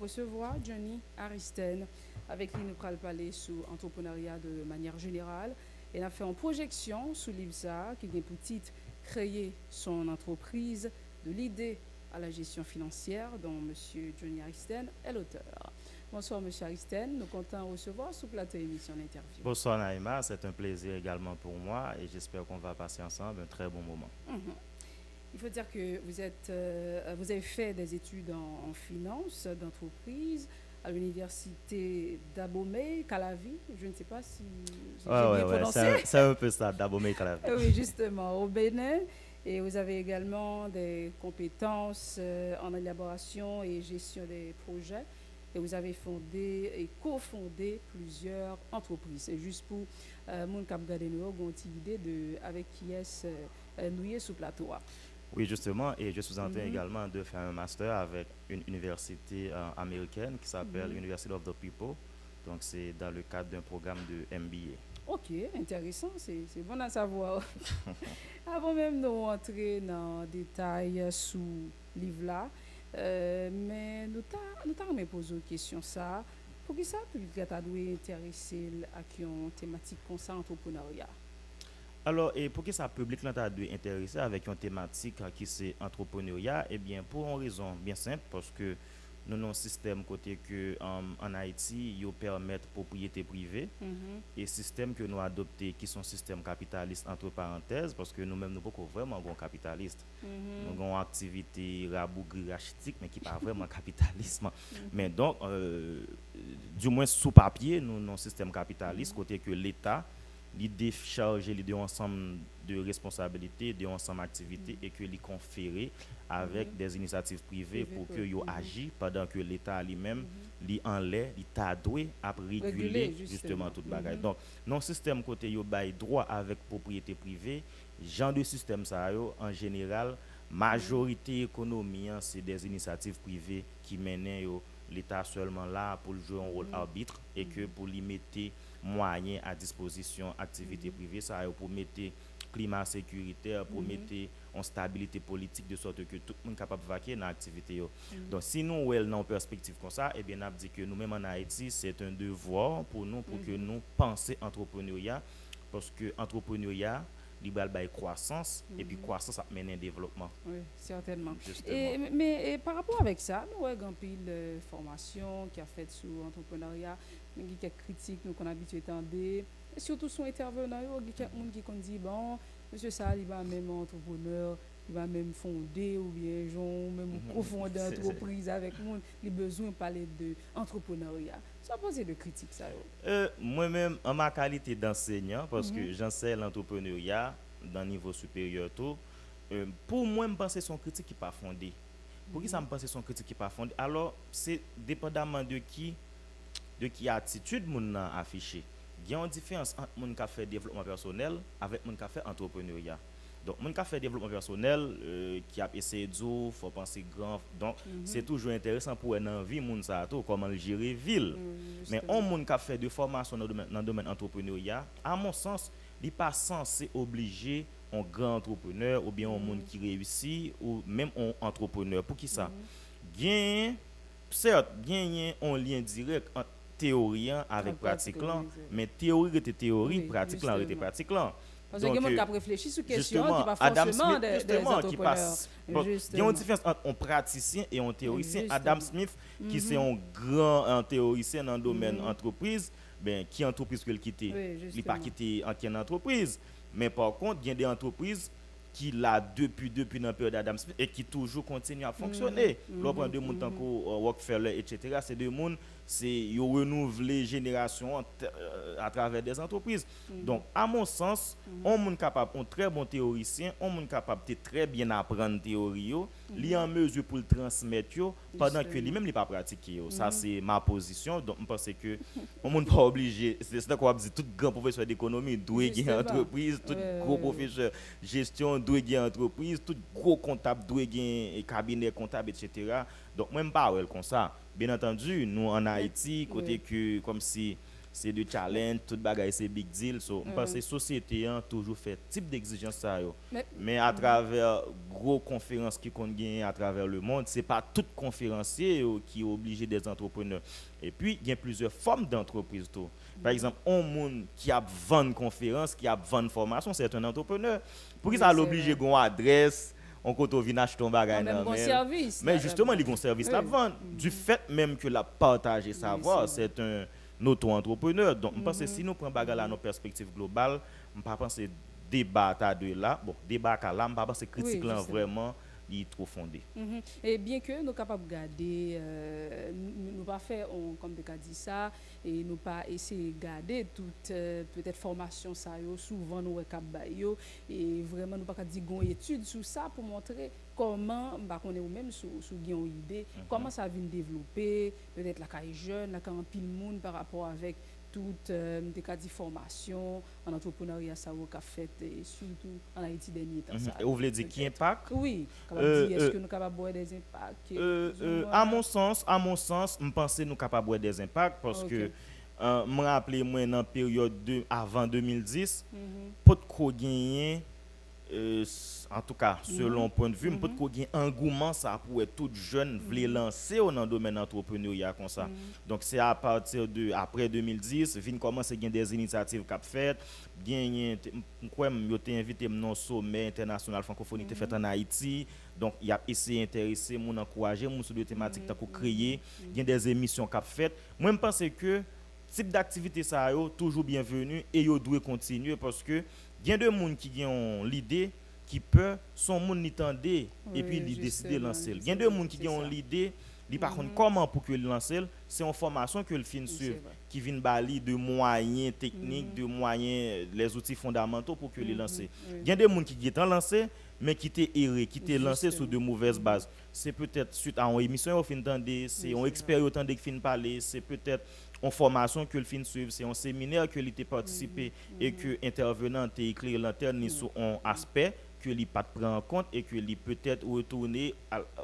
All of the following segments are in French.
recevoir Johnny Aristen. Avec lui, nous allons parler sur l'entrepreneuriat de manière générale. Elle a fait une projection sur l'IBSA qui vient pour titre créer son entreprise de l'idée à la gestion financière dont M. Johnny Aristen est l'auteur. Bonsoir M. Aristen, nous comptons recevoir sous plateau émission d'interview. Bonsoir Naïma, c'est un plaisir également pour moi et j'espère qu'on va passer ensemble un très bon moment. Mhm. Il faut dire que vous avez fait des études en finance d'entreprise à l'université d'Abomey, Calavi. Je ne sais pas si j'ai bien Ouais, prononcé. c'est un peu ça, d'abord à la vie. Oui, justement, au Bénin. Et vous avez également des compétences en élaboration et gestion des projets. Et vous avez fondé et cofondé plusieurs entreprises. C'est juste pour mon cap garder nous avons une idée de avec qui est-ce nous y est sous plateau. Oui, justement, et je suis en train Mhm, également de faire un master avec une université américaine qui s'appelle mhm. University of the People. Donc, c'est dans le cadre d'un programme de MBA. Ok, intéressant, c'est bon à savoir. Avant même de rentrer dans le détail sous livre là, mais nous t'avons posé une question ça. Pour qui ça, public a dû intéresser à une thématique comme ça, entrepreneuriat? Alors, et pour que ça public là t'a dû intéresser avec une thématique qui c'est entrepreneuriat, eh bien pour une raison bien simple parce que nous avons un système côté que en Haïti, ils permettent propriété privée Mhm, et système que nous adopté qui sont système capitaliste entre parenthèses parce que nous-mêmes nous pas vraiment bon capitaliste. Nous mhm, avons une activité rabougri rachitique mais qui pas vraiment capitalisme. Mais mhm, donc du moins sous papier nous avons un système capitaliste mhm, côté que l'État l'idée chargé l'idée ensemble de responsabilités, de ensemble d'activités et que les conférer avec mhm, des initiatives privées privé, pour que oui, yo mhm, agissent pendant que l'État lui-même mhm. li en l'air, li ta doué à réguler Réguler, justement justement. toute bagaille. Mhm, Donc non système côté yo bail droit avec propriété privée, genre de système ça yo en général mhm, majorité économie hein, c'est des initiatives privées qui mènent yo l'État seulement là pour jouer un rôle mhm, arbitre et que mhm, pour limiter moyens à disposition activité mhm, privée ça pour mettre climat sécuritaire pour mhm, mettre en stabilité politique de sorte que tout le monde capable de vaquer dans l'activité mhm, donc si nous ouais dans une perspective comme ça eh bien on a dit que nous même en Haïti c'est un devoir pour nous pour que mhm, nous penser entrepreneuriat parce que entrepreneuriat libéral by croissance et puis mhm. croissance ça mène un développement Oui, certainement. justement. Mais par rapport avec ça, nous avons un pile de formation qui a fait sur l'entrepreneuriat, il y a quelques critiques nous qu'on a habitué à entendre, et surtout son intervenant, il y a quelques gens qui dit bon, monsieur ça, il va même entrepreneur, il va même fonder ou bien genre, même cofonder entreprise avec moi, il a besoin de parler de entrepreneuriat. Ça pose de critiques ça. Yo. Moi-même en ma qualité d'enseignant parce Mhm, que j'enseigne l'entrepreneuriat dans niveau supérieur tout pour moi me penser son critique qui pas fondé. Pour qui ça mhm, me pense son critique qui pas fondé? Alors c'est dépendamment de qui attitude moun nan affiché. Il y a une différence entre moun qui fait développement personnel avec moun qui fait entrepreneuriat. Donc moun qui fait développement personnel qui a essayé de dire faut penser grand. Donc c'est mhm, toujours intéressant pour une vie moun ça tout comment le gérer ville. Mais on justement. moun qui fait de formation dans le domaine entrepreneuriat, à mon sens, il n'est pas censé obliger un grand entrepreneur ou bien un monde Mhm, qui réussit ou même un entrepreneur pour qui ça mhm. gain certes gain un lien direct entre théorie En avec pratique, pratique là oui. mais théorie était théorie Oui, pratique là était justement. pratique là Parce que les donc gens qui réfléchissent sur question qui justement pas Adam forcément Smith des justement qui entrepreneurs. passe bon, il y a une Justement. différence entre un praticien et un théoricien Adam Justement. Smith qui c'est Mhm, un grand un théoricien dans le domaine mhm. entreprise ben qui entreprise que il quitté Oui, il pas justement. quitté en entreprise mais par contre il y a des entreprises qui là depuis dans la période d'Adam Smith et qui toujours continue à Mhm, fonctionner. L'autre mhm, de monde tant que mhm, Rockefeller etc. C'est des monde c'est yo renouveler génération à travers des entreprises. mhm, Donc à mon sens, mhm, on monde capable un très bon théoricien, on monde capable de très bien apprendre théorie yo, li mhm. en mesure pour le transmettre yo pendant que Justement. lui-même il pas pratiquer yo. Ça Mhm. c'est ma position. Donc je pense que on monde pas obligé, c'est ça qu'on dit tout grand professeur d'économie doit gagner Justement. entreprise, tout gros Ouais. professeur gestion doit gagner entreprise, tout gros comptable doit gagner cabinet comptable etc. Donc moi pas comme ça. Bien entendu, nous en Mais, Haïti côté ouais. que comme si c'est de challenge, tout bagay c'est big deal. So, je pense que la société a toujours fait type d'exigence ça yo. Mais à travers gros conférences qui qu'on gagne à travers le monde, c'est pas tout conférencier qui est obligé des entrepreneurs. Et puis il y a plusieurs formes d'entreprises tout. Par exemple, un monde qui a 20 conférences, qui a 20 formations, c'est un entrepreneur. Pour qui ça l'oblige gon adresse, on compte vient acheter ton bagage même un service. mais justement, il y a un service la vente. Du fait même que la partager savoir, c'est un auto-entrepreneur. Donc, je pense que si nous prenons bagage là nos perspectives globales, je ne pense pas débat à deux là, bon, débat à là, je ne pense pas critique là vraiment il est trop fondé. Et bien que nous sommes capables de garder, nous pas faire, comme tu as dit ça, et nous pas essayer de garder toute peut-être formation ça souvent nous sommes et vraiment nous pas dire une étude sur ça pour montrer comment bah on est ou même sous une idée comment ça vient développer peut-être la caille jeune la quand pile monde par rapport avec toute des formation en entrepreneuriat ça qu'a fait et surtout en Haïti dernier temps ça. Vous voulez dire qui impact? Oui, est-ce que nous capables voir des impacts à mon sens, je pense que nous capables voir des impacts parce que me rappelez moi dans période avant 2010, pas de gagner en tout cas selon point de vue peut qu'il y ait un engouement ça pour tout jeune voulait lancer dans le domaine entrepreneuriat comme ça. Donc c'est à partir de après 2010 vinn commencer gagner des initiatives qu'a fait gagner quoi yo t'ai invité dans sommet international francophonie fait en Haïti. Donc il a essayé d'intéresser mon encourager mon sur des thématiques tant qu'on créer gagner des émissions qu'a fait. Moi je pense que type d'activité ça yo toujours bienvenu et yo doit continuer parce que il y a des gens qui ont l'idée qui peut son monde n'y tendait et puis il décide de lancer. Il y a des gens qui ont l'idée il par contre comment pour que le lancer c'est une formation que le fin suivre qui vient bali de moyens techniques de moyens les outils fondamentaux pour que le lancer. Il y a des gens qui ont lancé mais qui étaient erré qui étaient lancé sur de mauvaises bases. C'est peut-être suite à une émission au fin tendait, c'est un expert au temps de fin parler, c'est peut-être en formation que le fin suivre, c'est un séminaire que il participé et que intervenant est éclairé lanterne sur un aspect que il pas prendre en compte et que il peut-être retourner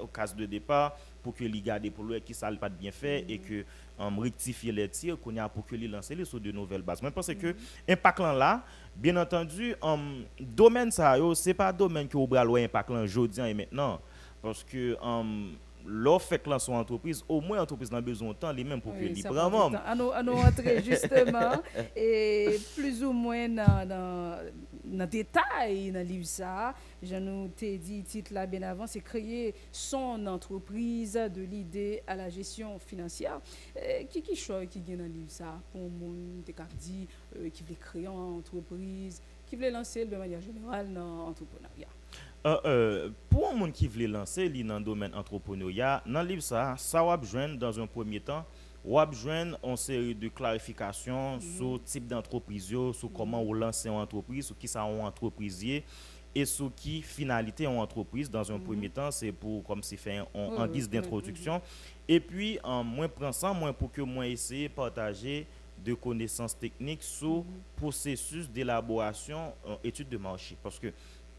au cas de départ pour que il garde pour lui qui ça pas bien fait et que rectifier les tirs qu'on a pour que il lancer sur de nouvelles bases. Moi pense que impact là bien entendu domaine ça yo c'est pas domaine que au bras loin impact là aujourd'hui et maintenant parce que l'offre fait que son entreprise au moins l'entreprise a besoin de temps les mêmes pour que li prend membre à nous entrer justement et plus ou moins dans détail dans livre ça je nous t'ai dit titre là bien avant c'est créer son entreprise de l'idée à la gestion financière qui choix qui gagne dans livre ça pour monde qui dit qui veut créer une entreprise qui veut lancer de manière générale dans l'entrepreneuriat. Pour un monde qui veut lancer dans le domaine entrepreneuriat, dans le livre ça va besoin dans un premier temps, va besoin une série de clarifications sur le type d'entreprise, sur comment on lance une entreprise, sur qui ça une entreprise et sur qui finalité une entreprise dans un premier temps, c'est pour comme si fait en guise d'introduction. Et puis moi prends ça moi pour que moi essayer partager de connaissances techniques sur processus d'élaboration étude de marché parce que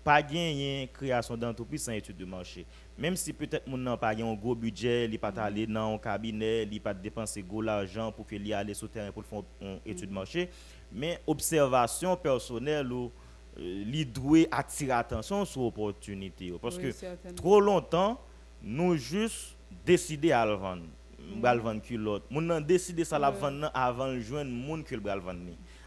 pas gagner création d'entreprise sans étude de marché même si peut-être mon n'a pas un gros budget il pas aller dans un cabinet il pas dépenser gros l'argent pour que il aller sur terrain pour faire une étude de marché mais observation personnelle ou li doit attirer attention sur opportunité parce que trop longtemps nous juste décider à le vendre vendre culotte mon n'a décider ça la vendre avant de joindre monde que le vendre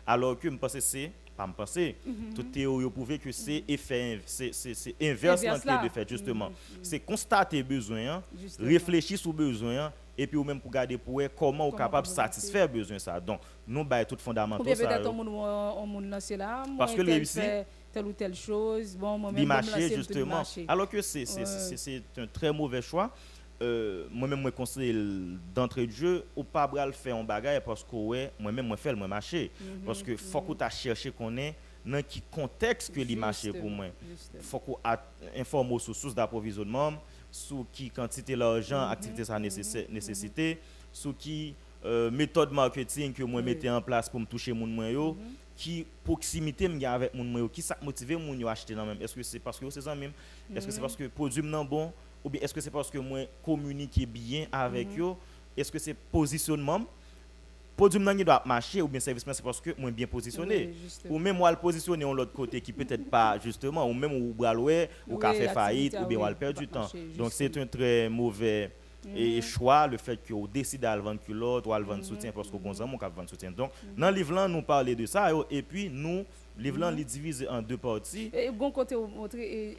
alors que me penser c'est pas me penser toute théorie prouver que c'est effet c'est inverse de fait justement c'est constater besoin réfléchir sur besoin et puis ou même pour garder pour comment on capable satisfaire besoin ça donc nous bail tout fondamentaux ça peut-être on monde lancer là parce que réussir telle ou telle chose bon moi même marché justement alors que c'est un très mauvais choix moi-même moi conseille d'entrée de jeu ou pas bral faire un bagage parce que ouais moi-même moi faire moi marché parce que faut qu'on t'a cherché qu'on est dans qui contexte que li marché pour moi faut qu'on informe sur source d'approvisionnement sur qui quantité l'argent activité ça nécessité sur qui méthode marketing que moi mettais en place pour me toucher mon moi yo qui proximité me avec mon moi qui ça motiver mon yo acheter dans même est-ce que c'est parce que c'est ça même est-ce que c'est parce que produit non bon ou bien est-ce que c'est parce que moi communiquer bien avec eux est-ce que c'est positionnement produit nan qui doit marcher ou bien service c'est parce que moi bien positionné. Oui, Ou justement. même moi le positionner en l'autre côté qui peut-être pas justement ou même ou bral ouais ou qu'a Oui, fait faillite l'activité, ou ah bien ou oui, a perdre pas du temps. marcher, Donc c'est justement. un très mauvais et choix le fait que vous décidez à vendre culotte ou à vendre soutien parce que bon mon cap vendre soutien. Donc dans le livre là nous parler de ça et puis nous livre là il divise en deux parties. Et bon côté,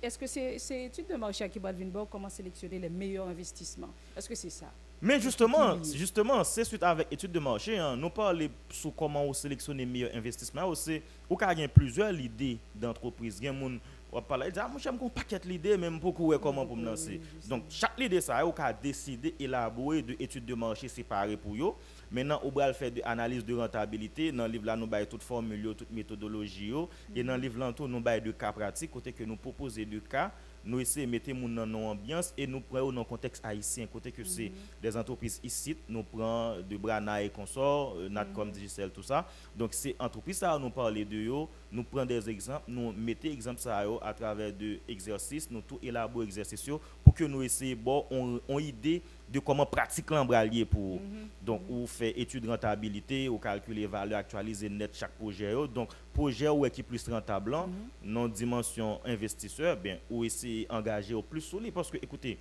est-ce que c'est étude de marché qui va venir voir comment sélectionner les meilleurs investissements? Est-ce que c'est ça? Mais Qui est justement, lié? c'est suite avec étude de marché, hein, nous parlons sur comment on sélectionne les meilleurs investissements. Aussi, ou qu'il y a plusieurs idées d'entreprise. Il y a des gens qui parlent, ah, moi j'aime un paquet d'idées, même beaucoup comment pour me lancer. Donc, chaque idée, ça, on a décidé d'élaborer des études de marché séparées pour eux. Maintenant, on va faire des analyses de rentabilité. Dans le livre, là, nous avons toute formule, toute méthodologie. Et dans le livre, là, nous avons des cas pratiques, côté que nous proposons des cas. Nous essayons de mettre dans nos ambiance et nous prenons dans le contexte haïtien, côté que c'est des entreprises ici, nous prenons de Brana et consorts, Natcom Digital, tout ça. Donc, ces entreprises, ça, nous parlons de eux, nous prenons des exemples, nous mettons des exemples ça, à travers des exercices, nous tout élaborons exercices pour que nous essayions, bon, on idée de comment pratiquer l'embralier pour. Donc, on fait étude de rentabilité, on calcule les valeurs actualisées net chaque projet. Donc, projet où est qui plus rentable, non dimension investisseur, bien, ou essayer d'engager au plus solide. Parce que, écoutez,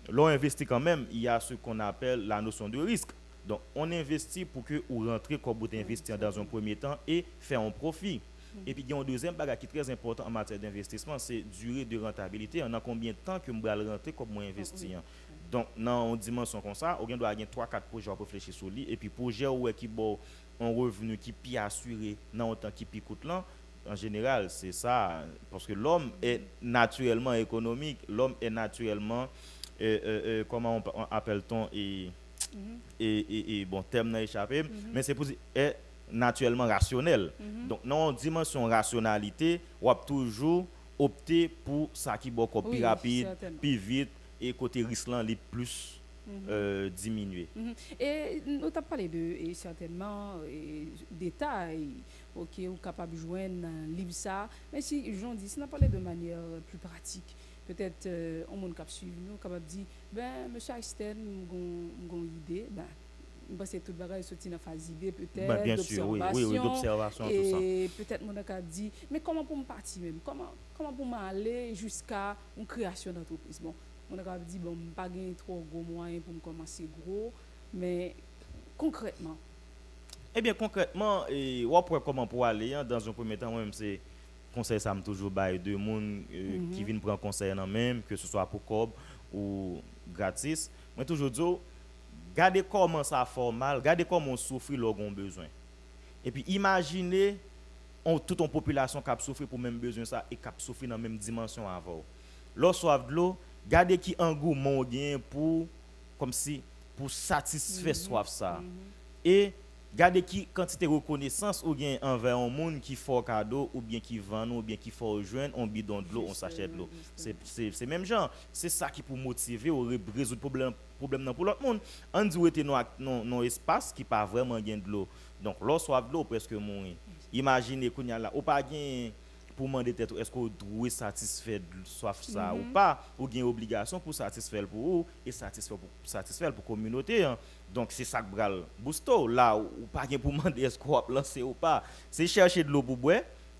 l'on investit quand même, il y a ce qu'on appelle la notion de risque. Donc, on investit pour que vous rentrez comme vous investir dans un premier temps et faire un profit. Et puis, il y a un deuxième bagage qui est très important en matière d'investissement, c'est durée de rentabilité. On a combien de temps que je vais rentrer comme moi investir. Donc, dans une dimension comme ça, on doit avoir 3-4 projets pour réfléchir sur lui. Et puis, projet où est qui bon un revenu qui est assuré dans autant qui coûte là. En général, c'est ça. Parce que l'homme est naturellement économique. L'homme est naturellement, comment on appelle-t-on, et bon, terme n'a échappé, mais c'est pour dire, est naturellement rationnel. Donc, dans une dimension rationalité, on va toujours opter pour ça qui est beaucoup plus rapide, plus vite, et côté risque là, les plus diminuer. Et nous avons parlé de et certainement détails ok ou capable de joindre dans livre ça, mais si j'en dis, si on parlé de manière plus pratique, peut-être on monde cap suivre nous capable dire ben monsieur Einstein mon idée ben parce que tout bagage sorti dans phase idée peut-être Ben, bien sûr, oui, d'observation tout ça. Et peut-être mon a dit mais comment pour me partir même comment pour m'aller jusqu'à une création d'entreprise. Bon, on a dit bon pas gagner trop gros moyens pour me commencer gros, mais concrètement eh bien concrètement et après comment pour aller dans un premier temps même c'est conseil ça me toujours bail de monde qui viennent prendre conseil en même que ce soit pour cob ou gratis moi toujours dis regardez comment ça formal regardez comment on souffre lorsqu'on besoin et puis imaginez toute une population qui a souffert pour même besoin ça et qui a souffert dans la même dimension avant lorsqu'on soif de l'eau regardez qui engouement gain pour comme si pour satisfaire soif ça et gardez qui quantité de reconnaissance ou bien envers un monde qui fait cadeau ou bien qui vend ou bien qui fait rejoindre on bidon de l'eau on sachet de l'eau c'est même genre c'est ça qui pour motiver ou résoudre problème pour l'autre monde on dit était non espace qui pas vraiment gain de l'eau donc l'eau soif de l'eau presque mourir imaginez qu'on y a là ou pas gain pour demander tête est-ce que vous doit satisfaire soif ça ou pas ou gain obligation pour satisfaire pour vous et satisfaire pour communauté hein. Donc c'est ça que bral boosto là ou pas gain pour demander est-ce qu'on va lancer ou pas c'est chercher de l'eau pour boire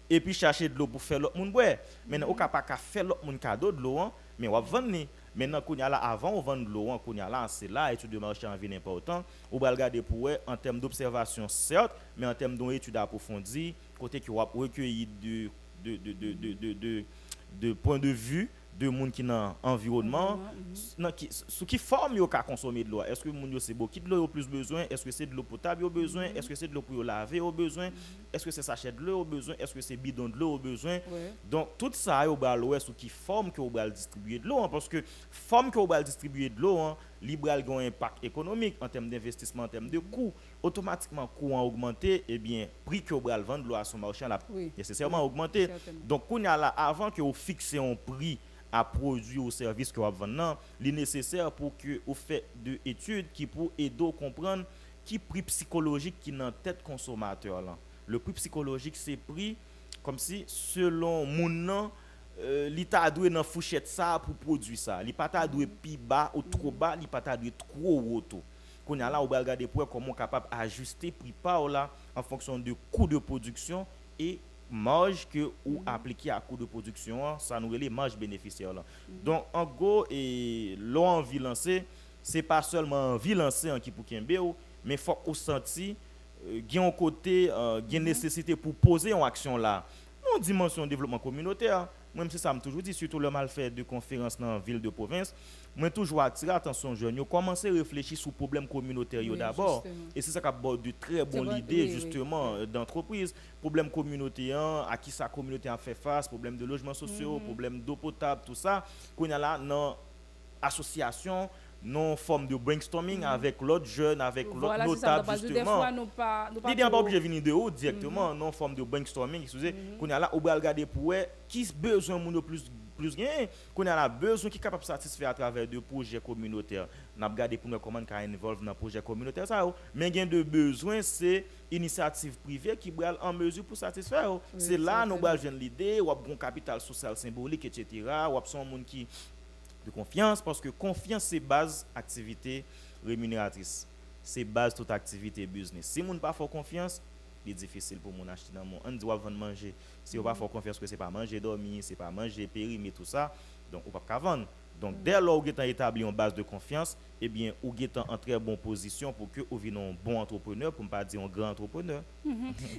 et puis chercher de l'eau pour faire l'autre monde boire maintenant on pas qu'à faire l'autre monde cadeau de l'eau hein, mais on va vendre maintenant qu'on y a là avant on vend de l'eau qu'on y a là c'est là étude de marché en vie important on va regarder pour en termes d'observation certes mais en termes d'étude approfondie côté qui va recueillir de point de vue de monde qui dans environnement ce qui forme yo ka consommer de l'eau est-ce que monde yo c'est beaucoup de l'eau au plus besoin est-ce que c'est de l'eau potable au besoin est-ce que c'est de l'eau pour laver au besoin est-ce que c'est sachet de l'eau au besoin est-ce que c'est bidon de l'eau au besoin donc tout ça yo bral ce qui forme que bral distribuer de l'eau parce que forme que bral distribuer de l'eau libral a un impact économique en termes d'investissement en termes de coût automatiquement coût a augmenté et bien prix que bral vendre l'eau à son marché a nécessairement augmenté donc qu'on y a là avant que vous fixez un prix à produit ou service que vous vendez, il est nécessaire pour que vous faites des études qui pour aider à comprendre qui prix psychologique qui dans tête consommateur là. Le prix psychologique c'est prix comme si selon mon l'état doit dans fourchette ça pour produire ça. Il pas ta doit plus bas ou trop bas, il pas ta doit trop haut. qu'on y a là, on va regarder pour comment capable ajuster prix pas là en fonction du coût de production et marge que ou appliqué à coût de production, ça nous les marge bénéficiaire là. Donc en gros et l'envie lancer, c'est pas seulement envie lancer qui pour Kembe mais faut qu'on senti gain un côté gain nécessité pour poser en action là. En dimension développement communautaire, moi c'est ça me toujours dit surtout le mal fait de conférences dans ville de province, moi toujours attirer attention jeunes, yo commencer à réfléchir sur problème communautaire Oui, d'abord justement. et c'est ça qui a de très C'est bonnes bon, idées oui, justement d'entreprise, problème communautaire, à qui sa communauté a fait face, problème de logements sociaux, problème d'eau potable, tout ça, qu'on a là dans association non forme de brainstorming avec l'autre jeune, avec l'autre Voilà, c'est ça. notable Des justement. fois, nous pas L'idée n'est pas trop- obligé de venir de haut directement, non forme de brainstorming, excusez, qu'on a là, on va regarder pour eux, qui a besoin de plus gain, qu'on a là besoin qui est capable de satisfaire à travers de projets communautaires. On a regardé pour nous comment on involve dans projet communautaire ça, mais gain de besoin c'est initiative privée qui va en mesure pour satisfaire. C'est là nous va joindre l'idée, ou un capital social symbolique etc. ou son monde qui de confiance parce que confiance c'est base activité rémunératrice. C'est base toute activité business. Si moun pas fort confiance, il est difficile pour mon acheter dans mon on doit vendre manger. Si on pas fort confiance que c'est pas manger dormir, c'est pas manger périmé tout ça, donc on pas vendre. Donc dès lors où vous avez établi une base de confiance, eh bien vous êtes en très bonne position pour que vous deviez un bon entrepreneur pour ne pas dire un grand entrepreneur.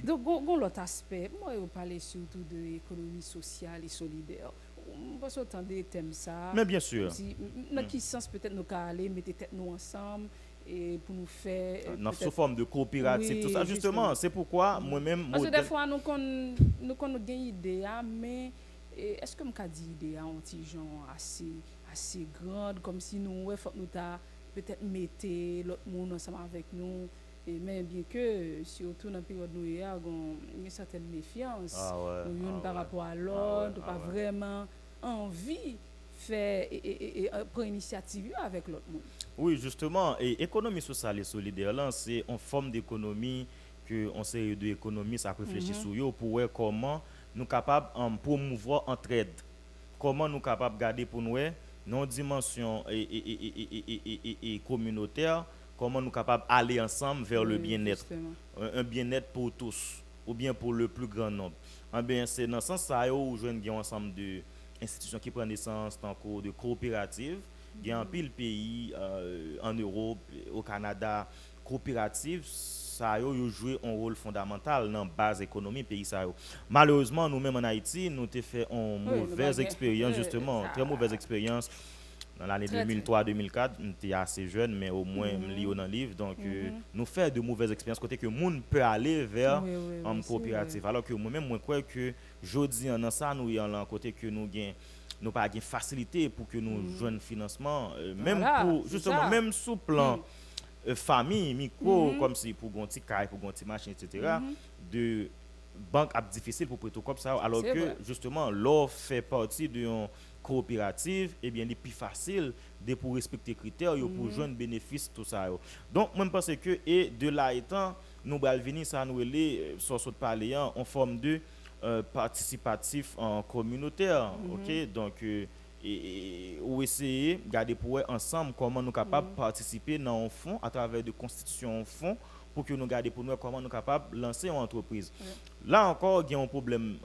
Donc, gon l'autre aspect, moi, je parle surtout de l'économie sociale et solidaire. On va s'entendre des thèmes ça. Mais bien sûr, Si, dans quel sens peut-être nous allons aller mettre tête nous ensemble et pour nous faire sous forme de coopérative, Oui, tout ça justement, c'est pourquoi moi-même parce que des fois nous avons une idée mais est-ce que me ka dit idée un petit genre assez grande comme si nous ouais faut nous ta peut-être mettre l'autre monde ensemble avec nous et mais bien que surtout dans la période nous il y a une certaine méfiance par rapport à l'autre pas vraiment envie faire et prendre initiative avec l'autre monde. Oui, justement, et économie sociale et solidaire, là, c'est une forme d'économie que on série de économie, ça réfléchit sur yo pour voir comment nous capables de promouvoir entraide. Comment nous capables de garder pour nous nos dimensions et communautaire, comment nous capables d'aller ensemble vers le bien-être. Un bien-être pour tous, ou bien pour le plus grand nombre. Eh bien, c'est dans ce sens ça où je un ensemble de institutions qui prennent naissance en cours de coopératives. Il y a un pile pays en Europe, au Canada, coopératives, ça a joué un rôle fondamental dans la base économique pays ça. Malheureusement, nous-mêmes en Haïti, nous avons fait une mauvaise expérience, justement, très mauvaise expérience. Dans l'année 2003-2004, j'étais assez jeune, mais au moins, je lis dans le livre. Donc, nous faisons de mauvaises expériences, côté que le monde peut aller vers une coopérative. Alors que moi-même, je crois que je dis dans ça, nous avons côté que nous avons nous pas de facilité pour que nous joignent financement même voilà, pour justement même sous plan famille micro comme si pour gon petit caille pour gon petit machin etc. de banque difficile pour prêter comme ça alors que vrai. Justement l'offre fait partie d'une coopérative et bien les plus facile de pour respecter critères pour joindre bénéfice tout ça donc moi je pense que et de là étant nous va venir ça nous les sur parler en forme de participatif en communautaire, ok, donc ou essayer de garder pour eux ensemble comment nous capables de participer dans un fonds à travers de constitutions en fonds pour que nous garder pour nous comment nous capables de lancer une entreprise. Là encore il y a un problème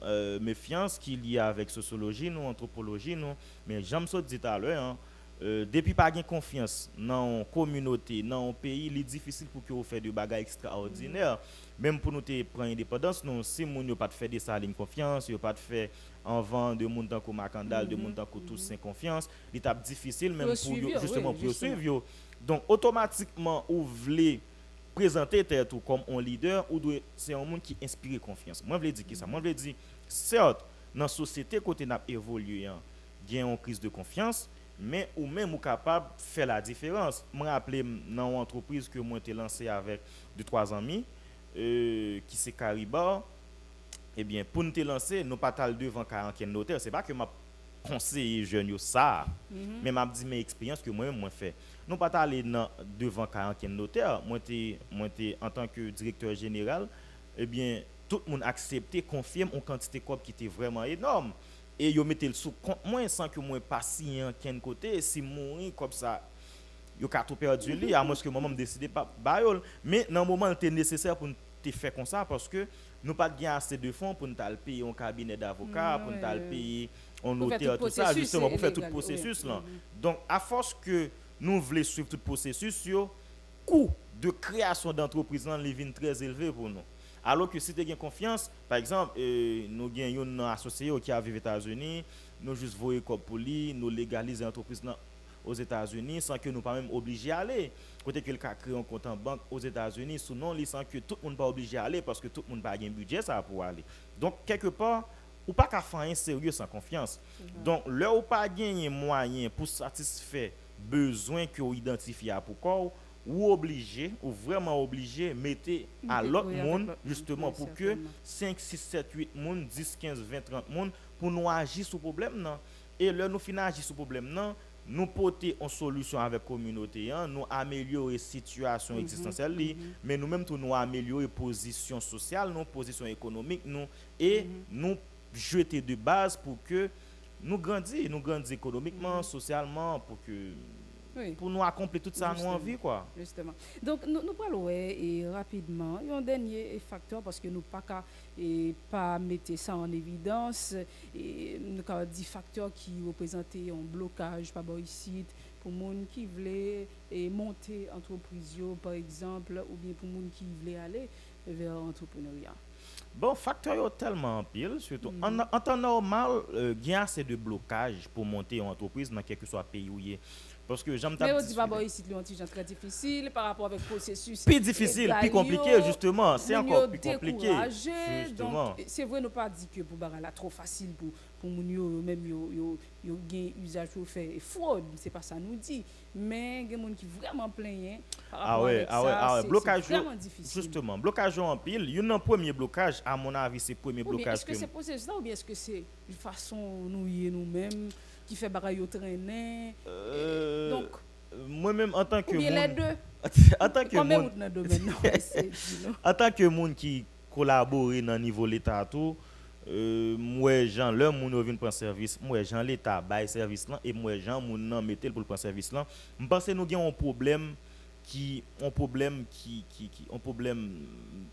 méfiance qu'il y a avec sociologie nous anthropologie nous mais j'aime ça dit tout à l'heure depuis pas gain confiance dans la communauté dans un pays il est difficile pour que vous fassiez des bagages extraordinaires même pour nous prendre indépendance nous si moun yo pas faire des salines confiance yo pas faire en vent de monde tant que Macandal de monde tant que tous sans confiance il est difficile même pour justement pour suivre donc automatiquement ou voulez présenter tout comme un leader ou c'est un monde qui inspire confiance moi je veux dire ça moi je veux dire certes dans la société côté n'a évolué il y a une crise de confiance mais ou même ou capable de faire la différence. Je me rappelle dans une entreprise que moi j'ai lancée avec 2-3 amis qui c'est Cariba. Eh bien pour nous te lancer, nous pas tal devant 40 notaire, c'est pas que m'a conseillé jeune ça, mais m'a dit mes expériences que moi-même moi fait. Nous pas aller devant 40 notaire, moi t'ai en tant que directeur général, eh bien tout le monde accepté, confirme une quantité de qui était vraiment énorme. Et yo mettez le sous compte moins sans que moi pas signé en quel côté si mourir comme ça yo ka tout perdu li à moins que moi me décider pas ba yo mais dans moment c'était nécessaire pour te faire comme ça parce que nous pas gain assez de fonds pour nous payer un cabinet d'avocat pour nous payer un Pour faire tout notaire tout ça processus justement pour faire tout légal, processus oui. là donc à force que nous voulons suivre tout processus yo coût de création d'entreprise là vient très élevé pour nous alors que si tu as confiance par exemple nous avons un associé qui a vécu aux États-Unis nous juste voyer comme pour lui nous légaliser l'entreprise aux États-Unis sans que nous pas même obligés à aller côté que le cas créer un compte en banque aux États-Unis sinon sans que tout le monde pas obligé à aller parce que tout le monde pas un budget ça pour aller donc quelque part ou pas qu'à faire un sérieux sans confiance donc là ou pas gagner moyen pour satisfaire besoin que vous identifiez pour quoi ou obligé ou vraiment obligé mettez à l'autre monde justement pour que 5 6 7 8 monde 10 15 20 30 monde pour nous agir sur problème non et là nous finir agir sur problème non nous porter une solution avec la communauté hein, nous améliorer situation existentielle mais nous même tout nous améliorer position sociale nos position économique nous et nous jeter de base pour que nous grandissons économiquement socialement pour que pour nous accomplir tout ça nous envie quoi justement donc nous parlons et rapidement un dernier facteur parce que nous pas mettre ça en évidence et nous avons 10 facteurs qui représentent un blocage par ici pour monde qui voulait monter entreprise par exemple ou bien pour monde qui voulait aller vers l'entrepreneuriat. Bon, facteur tellement pile, surtout en temps normal, il y a assez de blocage pour monter une entreprise dans quel que soit pays où il est. Parce que j'aime mais on dit pas ici c'est très difficile par rapport avec processus plus difficile plus compliqué justement c'est encore plus compliqué justement donc c'est vrai nous pas dit que pour bagarre là trop facile pour moun yo même yo gain usage pour faire fraude c'est pas ça nous dit mais gen moun qui vraiment plaignent par rapport à ça blocage vraiment difficile justement blocage en pile il y a un premier blocage à mon avis c'est premier blocage est-ce que c'est processus là ou bien est-ce que c'est une façon nous-mêmes qui fait bagaille au traîner donc moi-même en tant que les deux en tant que monde en tant que monde qui collabore dans niveau l'état tout moi Jean le moun vinn prendre service moi Jean l'état bail service là et moi Jean moun nan mettel pour prendre service là me pense nous gagne un problème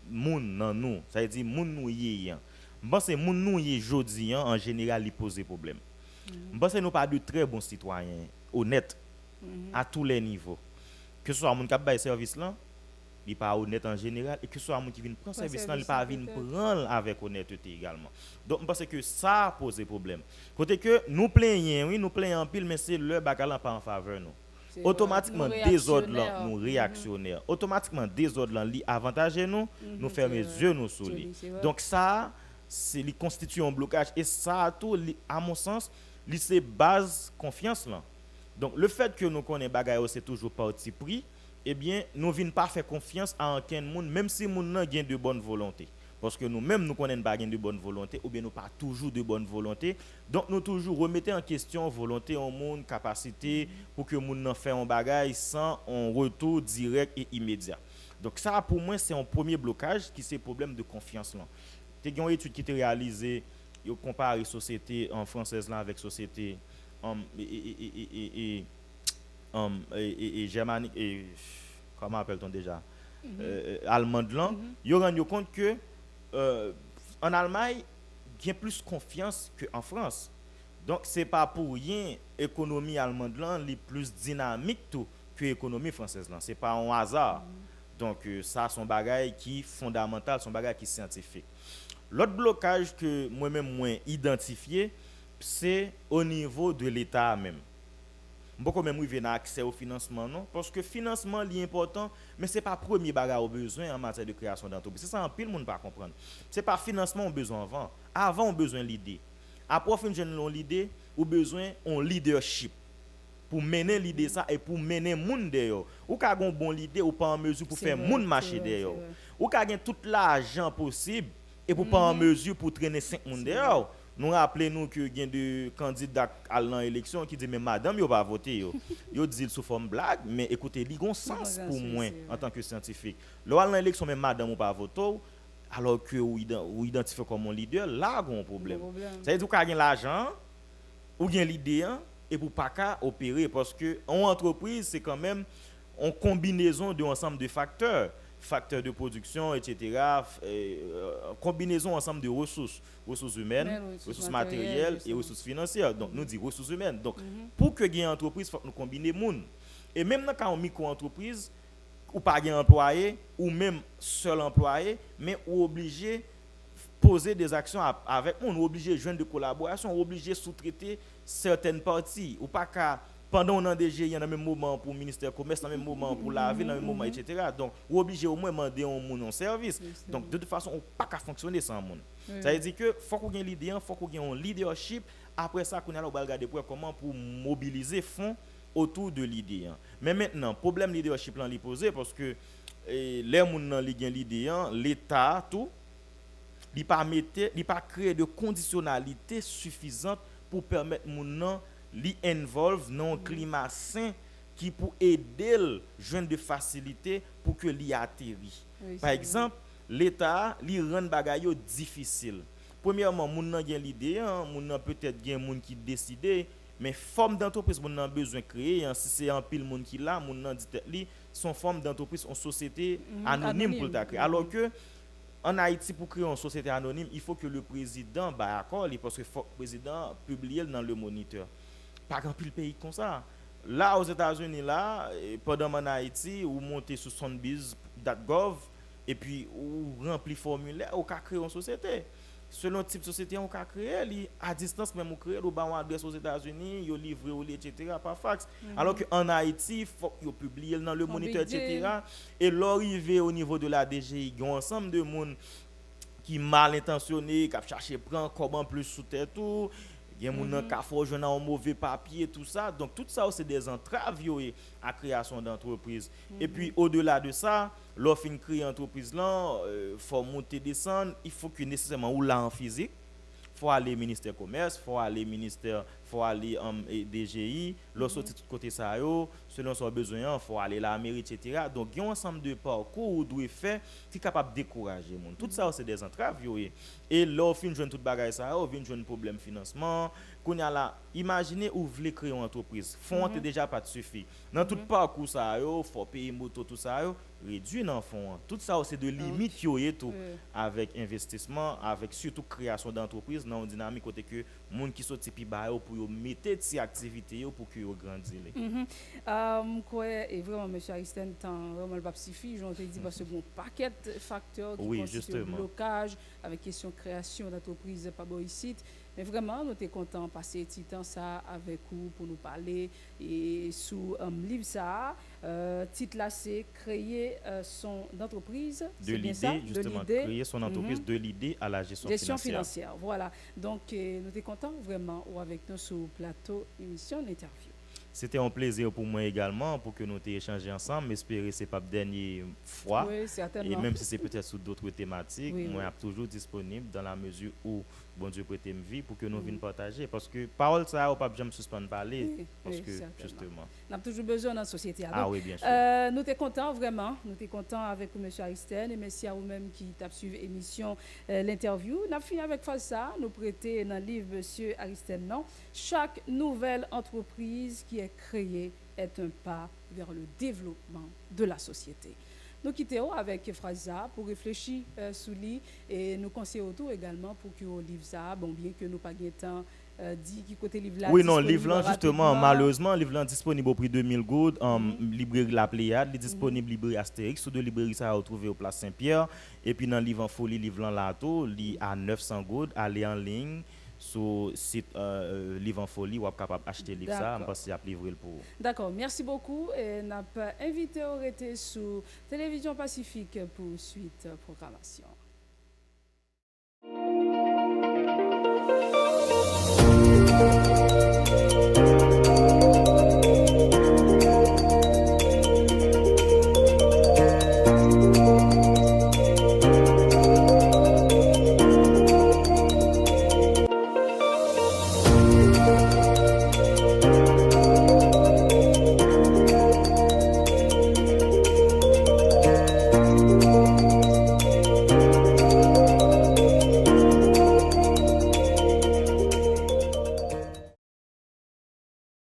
moun nan nous ça veut dire moun nou yé me pense moun nou yé jodi en général il pose problème. Je pense que nous pas de très bons citoyens honnêtes à tous les niveaux. Que ce soit mon qui bail service là, il pas honnête en général et que ce soit mon qui vient prendre service là, il pas vient prendre avec honnêteté également. Donc je pense que ça pose problème. Côté que nous plaignons, oui, nous plaignons en pile mais c'est le bagalan pas en faveur nous. Automatiquement désordre là, nous réactionnaires. Automatiquement désordre là li avantage nous fermer les yeux nous sur lui. Donc ça c'est li constitue un blocage et ça tout à mon sens c'est base confiance là. Donc le fait que nous connaissons bagaille c'est toujours parti pris, eh bien nous venons pas faire confiance à aucun monde même si moun nan gain de bonne volonté parce que nous même nous connaissons pas gain de bonne volonté ou bien nous pas toujours de bonne volonté. Donc nous toujours remettez en question volonté en monde capacité pour que moun nan fait un bagaille sans un retour direct et immédiat. Donc ça pour moi c'est un premier blocage qui c'est problème de confiance là. Tu as une étude qui a été réalisée yo compare société en française là avec société et germanique et comment appelle-t-on déjà allemande là yo rend compte que en Allemagne il y a plus confiance que en France donc c'est pas pour rien économie allemande là est plus dynamique tout que économie française là c'est pas un hasard donc ça son bagage qui fondamental son bagage qui scientifique. L'autre blocage que moi-même moins identifié, c'est au niveau de l'État même. Beaucoup même arriver à accès au financement non parce que financement est important mais c'est pas premier bagage au besoin en matière de création d'entreprise. C'est ça en pile monde pas comprendre. C'est pas financement au besoin avant on besoin l'idée. Après fin jeune l'idée ou besoin on leadership pour mener l'idée ça et pour mener monde d'ailleurs. Ou ka gon bon l'idée ou pas en mesure pour faire monde marcher d'ailleurs. Ou ka gen tout l'argent possible et pour pas en mesure pour traîner 5 monde dehors. Nous rappelons que il y a des candidats à l'élection qui disent mais madame yo pas voter yo dit sous forme blague mais écoutez il y a un sens pour moi en tant que scientifique. Lors à l'élection même madame ou pas voter alors que ou identifié comme un leader là il y a un problème. Ça veut dire qu'il y a l'argent ou bien l'idée et pour pas qu'à opérer parce que en entreprise c'est quand même une combinaison de ensemble de facteurs de production, etc. Combinaison ensemble de ressources humaines, Mais ressources ressources matérielles, matérielles et justement. ressources financières. Donc, nous disons ressources humaines. Donc, Mhm. pour que une entreprise, il faut que nous combiner les gens. Et même dans une micro-entreprise, ou pas un employé, ou même seul employé, mais ou obligé poser des actions avec nous, on est obligé de joindre de collaboration, on est obligé de sous-traiter certaines parties. Ou pas qu'à pendant on a DG, il y a un même moment pour le ministère du Commerce, un même moment pour la ville, un même moment, etc. Donc, on est obligé au moins de demander un monde en service. Justement. Donc, de toute façon, on ne peut pas qu'à fonctionner sans monde. Oui, Ça veut dire que faut qu'on ait l'idée, faut qu'on ait un leadership. Après ça, qu'on a regarder comment pour mobiliser fonds autour de l'idée. Mais maintenant, problème leadership là, il est posé parce que les gens qui ont l'idée, l'État, tout, il n'a pas créé de conditionnalité suffisante pour permettre mon nan li involve dans un climat sain qui pour aider le jeune de facilité pour que li atterri. oui, Par c'est exemple, l'État li rend bagay yo difficile. Premièrement, moun nan gen l'idée, moun nan peut-être gen moun qui décide, mais forme d'entreprise moun nan besoin créer, si c'est un pile moun qui là, moun nan dit tête li, son forme d'entreprise en société anonyme pour ta créer. Alors que en Haïti, pour créer une société anonyme, il faut que le président bah accord, parce que le président publie dans le moniteur. Pas grand pile pays comme ça. Là, aux États-Unis, là, pendant en Haïti, vous montez sur sonbiz.gov et puis vous remplissez formulaire, vous créez une société. Selon le type de société on a créé, à distance même on crée, on a une adresse aux États-Unis, on livre, etc. par fax. Alors qu'en Haïti, il faut que publie dans le moniteur, etc. Et l'arrivée au niveau de la DGI, il y a un ensemble de monde qui mal intentionné, qui a cherché prendre comment plus sous tête tout. Il y a des gens qui font un mauvais papier, tout ça. Donc, tout ça, c'est des entraves à la création d'entreprise. Et puis, au-delà de ça, lorsqu'on crée une entreprise, il faut monter, descendre. Il faut que nécessairement, ou là en physique, il faut aller au ministère du Commerce, il faut aller au ministère, faut aller DGI. Lorsqu'on de côté ça, selon son besoin, il faut aller à la mairie, etc. Donc, il y a un ensemble de parcours où doit faire qui est capable de décourager les gens. Tout ça, c'est des entraves. Et là, on finit de tout bagage ça, on vient de un problème de financement. Qu'on a là, imaginez où vous voulez créer une entreprise. Fonds n'est déjà pas suffit. Dans tout parcours ça, il faut payer moto tout ça, réduire dans fonds. Tout ça c'est de limites tout avec investissement, avec surtout création d'entreprise dans une dynamique côté que monde qui sorti pi ba pour mettre ces activités pour que grandissent. Quoi et vraiment monsieur Aristide tant vraiment le pas suffit, j'en te dit parce que bon paquet de facteurs qui constituent le blocage avec question création d'entreprise pas bon ici. Mais vraiment, nous sommes contents de passer petit temps ça avec vous pour nous parler. Et sous livre ça, titre là c'est créer son entreprise. De l'idée, justement, créer son entreprise de l'idée à la gestion financière. Voilà. Donc, nous sommes contents vraiment ou avec nous sur le plateau émission d'interview. C'était un plaisir pour moi également pour que nous échangions ensemble. J'espère que ce n'est pas la dernière fois. Oui, certainement. Et même si c'est peut-être sur d'autres thématiques, oui, moi, je suis toujours disponible dans la mesure où bon Dieu prête me vie pour que nous venions partager. Parce que parole, ça, on ne peut pas suspendre parler. Oui, parce que, certainement. Justement. On a toujours besoin dans la société. Alors, oui, bien sûr. Nous sommes contents, vraiment. Nous sommes contents avec M. Aristide et merci à vous-même qui avez suivi l'émission, l'interview. Nous avons fini avec ça. Nous prêtons dans le livre M. Aristide. Non. Chaque nouvelle entreprise qui est créée est un pas vers le développement de la société. Nous quittons avec Fraza pour réfléchir sur lui et nous conseillons tout également pour que le livre ça, bon bien que nous pas de temps dit qui côté livre là. Oui non, livre là justement malheureusement livre là disponible au prix 2000 goud librairie La Pléiade, il est disponible librairie Astérix, sur deux librairies ça retrouver au place Saint-Pierre et puis dans livre en folie livre là là-tout, li à 900 goud, aller en ligne sur site Livre en Folie ou capable acheter livre ça parce qu'il y a livré pour. D'accord, merci beaucoup et n'a pas invité à rester sur Télévision Pacifique pour suite programmation.